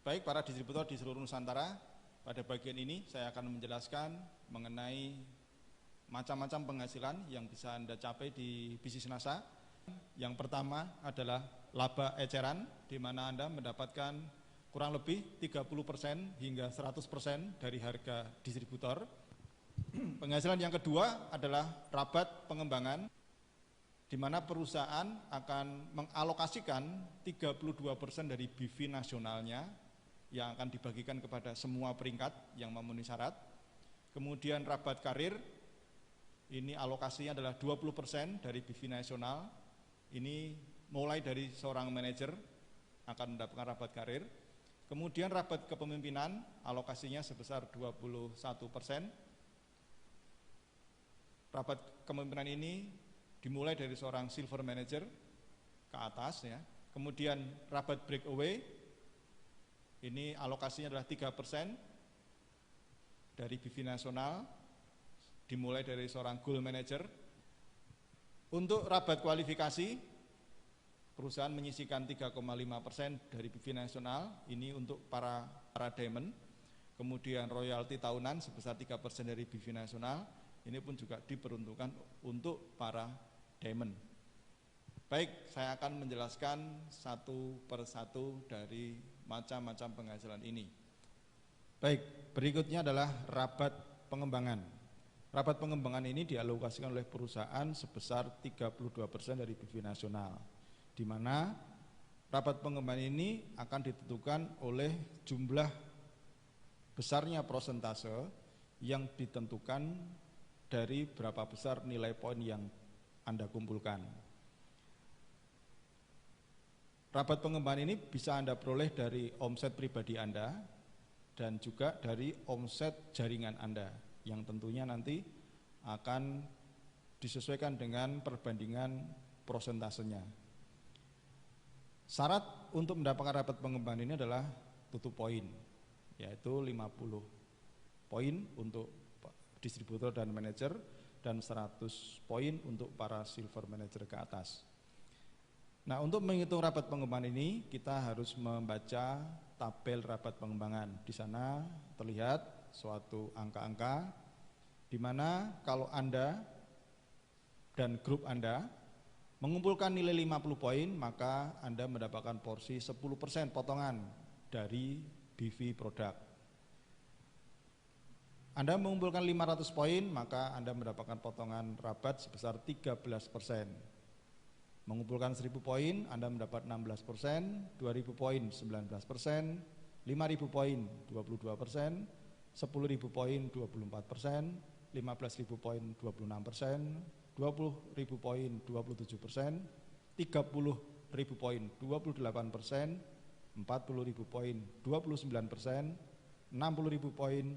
Baik para distributor di seluruh Nusantara, pada bagian ini saya akan menjelaskan mengenai macam-macam penghasilan yang bisa Anda capai di bisnis NASA. Yang pertama adalah laba eceran, di mana Anda mendapatkan kurang lebih 30% hingga 100% dari harga distributor. Penghasilan yang kedua adalah rabat pengembangan, di mana perusahaan akan mengalokasikan 32% dari BV nasionalnya yang akan dibagikan kepada semua peringkat yang memenuhi syarat. Kemudian rabat karir, ini alokasinya adalah 20% dari BV nasional. Ini mulai dari seorang manajer akan mendapatkan rabat karir. Kemudian rabat kepemimpinan, alokasinya sebesar 21%. Rabat kepemimpinan ini dimulai dari seorang silver manager ke atas ya. Kemudian rabat breakaway, ini alokasinya adalah 3% dari BV nasional, dimulai dari seorang gold manager. Untuk rabat kualifikasi, perusahaan menyisihkan 3,5% dari BV nasional, ini untuk para diamond. Kemudian royalti tahunan sebesar 3% dari BV nasional, ini pun juga diperuntukkan untuk para diamond. Baik, saya akan menjelaskan satu persatu dari macam-macam penghasilan ini. Baik, berikutnya adalah rabat pengembangan. Rabat pengembangan ini dialokasikan oleh perusahaan sebesar 32% dari BV nasional, di mana rabat pengembangan ini akan ditentukan oleh jumlah besarnya persentase yang ditentukan dari berapa besar nilai poin yang Anda kumpulkan. Rabat pengembangan ini bisa Anda peroleh dari omset pribadi Anda dan juga dari omset jaringan Anda, yang tentunya nanti akan disesuaikan dengan perbandingan prosentasenya. Syarat untuk mendapatkan rabat pengembangan ini adalah tutup poin, yaitu 50 poin untuk distributor dan manajer dan 100 poin untuk para silver manager ke atas. Nah, untuk menghitung rabat pengembangan ini kita harus membaca tabel rabat pengembangan. Di sana terlihat suatu angka-angka di mana kalau Anda dan grup Anda mengumpulkan nilai 50 poin, maka Anda mendapatkan porsi 10% potongan dari BV produk. Anda mengumpulkan 500 poin, maka Anda mendapatkan potongan rabat sebesar 13%. Mengumpulkan 1000 poin, Anda mendapat 16%, 2000 poin 19%, 5000 poin 22%, 10.000 poin 24%, 15.000 poin 26%, 20.000 poin 27%, 30.000 poin 28%, 40.000 poin 29%, 60.000 poin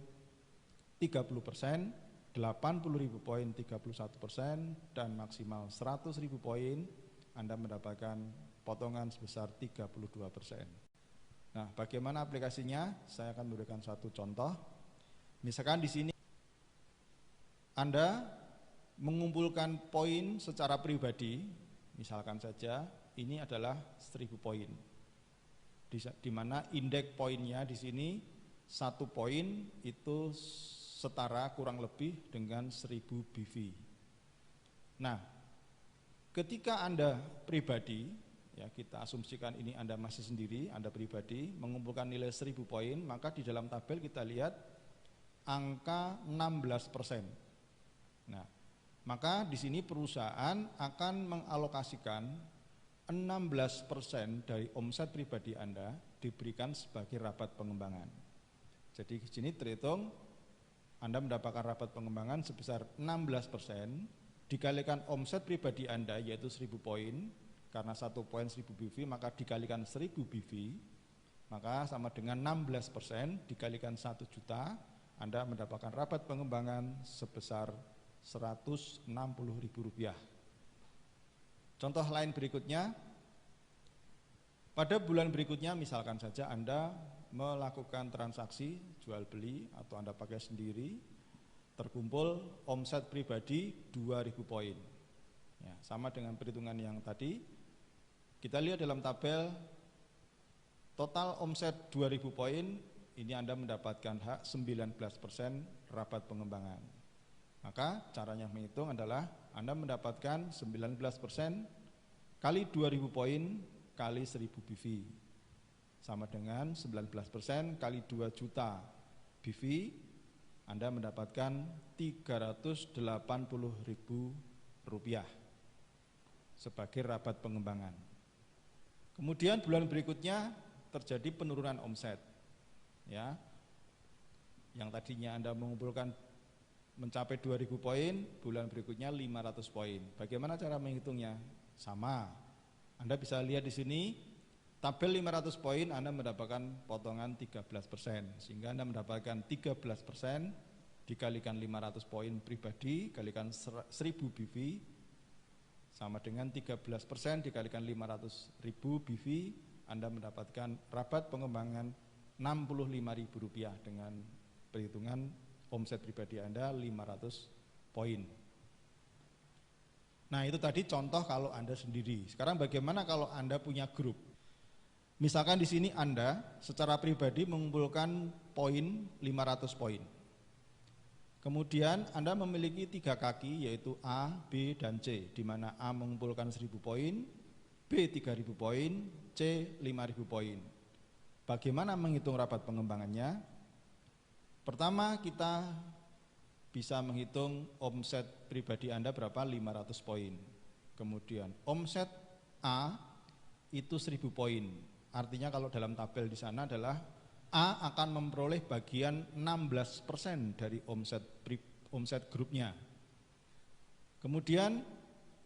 30%, 80.000 poin 31%, dan maksimal 100.000 poin Anda mendapatkan potongan sebesar 32%. Nah, bagaimana aplikasinya? Saya akan memberikan satu contoh. Misalkan di sini Anda mengumpulkan poin secara pribadi, misalkan saja ini adalah 1000 poin. Di mana indeks poinnya di sini 1 poin itu setara kurang lebih dengan 1000 BV. Nah, ketika Anda pribadi, ya kita asumsikan ini Anda masih sendiri, Anda pribadi mengumpulkan nilai 1000 poin, maka di dalam tabel kita lihat angka 16%. Nah, maka di sini perusahaan akan mengalokasikan 16% dari omset pribadi Anda diberikan sebagai rabat pengembangan. Jadi di sini terhitung Anda mendapatkan rabat pengembangan sebesar 16% dikalikan omset pribadi Anda yaitu 1000 poin, karena 1 poin 1000 BV maka dikalikan 1000 BV, maka sama dengan 16% dikalikan 1 juta, Anda mendapatkan rabat pengembangan sebesar Rp160.000. Contoh lain berikutnya, pada bulan berikutnya misalkan saja Anda melakukan transaksi jual beli atau Anda pakai sendiri, terkumpul omset pribadi 2000 poin. Ya, sama dengan perhitungan yang tadi. Kita lihat dalam tabel Total omset 2.000 poin, ini Anda mendapatkan hak 19% rabat pengembangan. Maka caranya menghitung adalah Anda mendapatkan 19% kali 2.000 poin kali 1.000 BV. Sama dengan 19% kali 2 juta BV, Anda mendapatkan Rp380.000 sebagai rabat pengembangan. Kemudian bulan berikutnya terjadi penurunan omset. Ya. Yang tadinya Anda mengumpulkan mencapai 2.000 poin, bulan berikutnya 500 poin. Bagaimana cara menghitungnya? Sama. Anda bisa lihat di sini tabel 500 poin Anda mendapatkan potongan 13%, sehingga Anda mendapatkan 13% dikalikan 500 poin pribadi kalikan 1000 BV sama dengan 13% dikalikan 500.000 BV, Anda mendapatkan rabat pengembangan Rp65.000 dengan perhitungan omset pribadi Anda 500 poin. Nah, itu tadi contoh kalau Anda sendiri. Sekarang bagaimana kalau Anda punya grup? Misalkan di sini Anda secara pribadi mengumpulkan poin 500 poin. Kemudian Anda memiliki 3 kaki yaitu A, B, dan C, di mana A mengumpulkan 1.000 poin, B 3.000 poin, C 5.000 poin. Bagaimana menghitung rabat pengembangannya? Pertama, kita bisa menghitung omset pribadi Anda berapa, 500 poin. Kemudian omset A itu 1.000 poin. Artinya kalau dalam tabel di sana adalah A akan memperoleh bagian 16% dari omset grupnya. Kemudian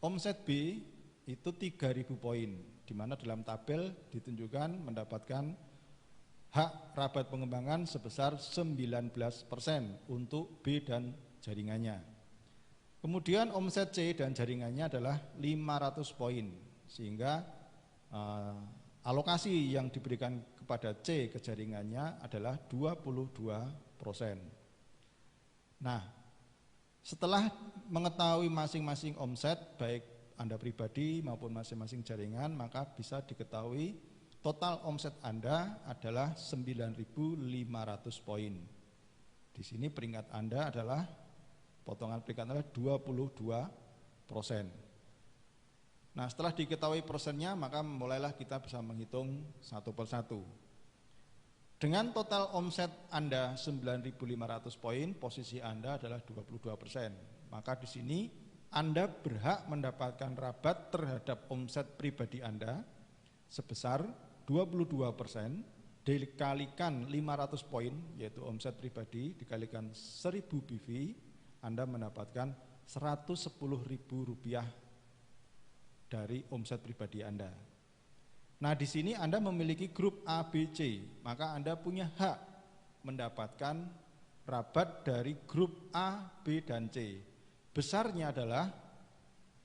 omset B itu 3.000 poin, di mana dalam tabel ditunjukkan mendapatkan hak rabat pengembangan sebesar 19% untuk B dan jaringannya. Kemudian omset C dan jaringannya adalah 500 poin, sehingga alokasi yang diberikan kepada C ke jaringannya adalah 22%. Nah, setelah mengetahui masing-masing omset, baik Anda pribadi maupun masing-masing jaringan, maka bisa diketahui total omset Anda adalah 9.500 poin. Di sini peringkat Anda adalah, potongan peringkat adalah 22%. Nah, setelah diketahui persennya, maka mulailah kita bisa menghitung satu persatu. Dengan total omset Anda 9.500 poin, posisi Anda adalah 22%. Maka di sini Anda berhak mendapatkan rabat terhadap omset pribadi Anda sebesar 22% dikalikan 500 poin, yaitu omset pribadi dikalikan 1.000 BV, Anda mendapatkan Rp110.000 dari omset pribadi Anda. Nah, di sini Anda memiliki grup A, B, C, maka Anda punya hak mendapatkan rabat dari grup A, B, dan C. Besarnya adalah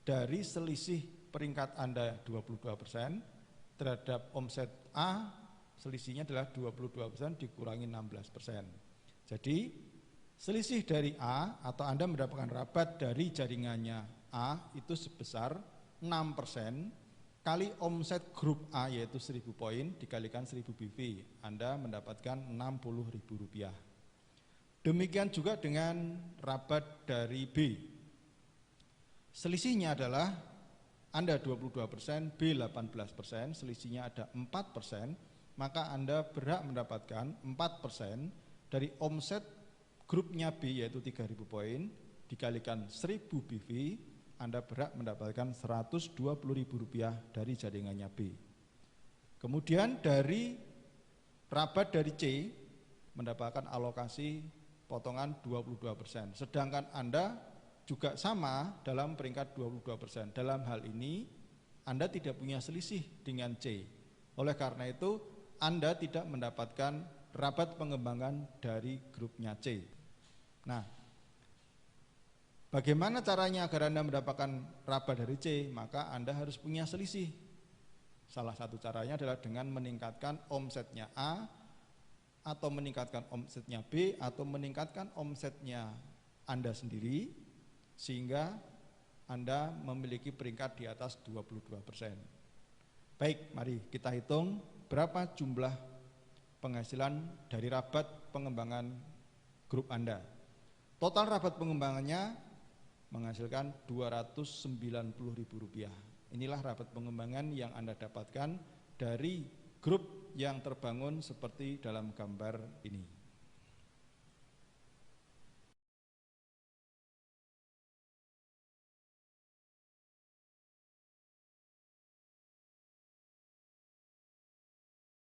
dari selisih peringkat Anda 22% terhadap omset A, selisihnya adalah 22% dikurangi 16%. Jadi selisih dari A atau Anda mendapatkan rabat dari jaringannya A itu sebesar 6% kali omset grup A yaitu 1.000 poin dikalikan 1.000 BV, Anda mendapatkan Rp60.000. Demikian juga dengan rabat dari B. Selisihnya adalah Anda 22%, B 18%, selisihnya ada 4%, maka Anda berhak mendapatkan 4% dari omset grupnya B yaitu 3.000 poin dikalikan 1.000 BV, Anda berhak mendapatkan Rp120.000 dari jaringannya B. Kemudian dari rabat dari C mendapatkan alokasi potongan 22%. Sedangkan Anda juga sama dalam peringkat 22%. Dalam hal ini Anda tidak punya selisih dengan C. Oleh karena itu Anda tidak mendapatkan rabat pengembangan dari grupnya C. Nah, bagaimana caranya agar Anda mendapatkan rabat dari C? Maka Anda harus punya selisih. Salah satu caranya adalah dengan meningkatkan omsetnya A, atau meningkatkan omsetnya B, atau meningkatkan omsetnya Anda sendiri, sehingga Anda memiliki peringkat di atas 22%. Baik, mari kita hitung berapa jumlah penghasilan dari rabat pengembangan grup Anda. Total rabat pengembangannya menghasilkan Rp290.000. Inilah rabat pengembangan yang Anda dapatkan dari grup yang terbangun seperti dalam gambar ini.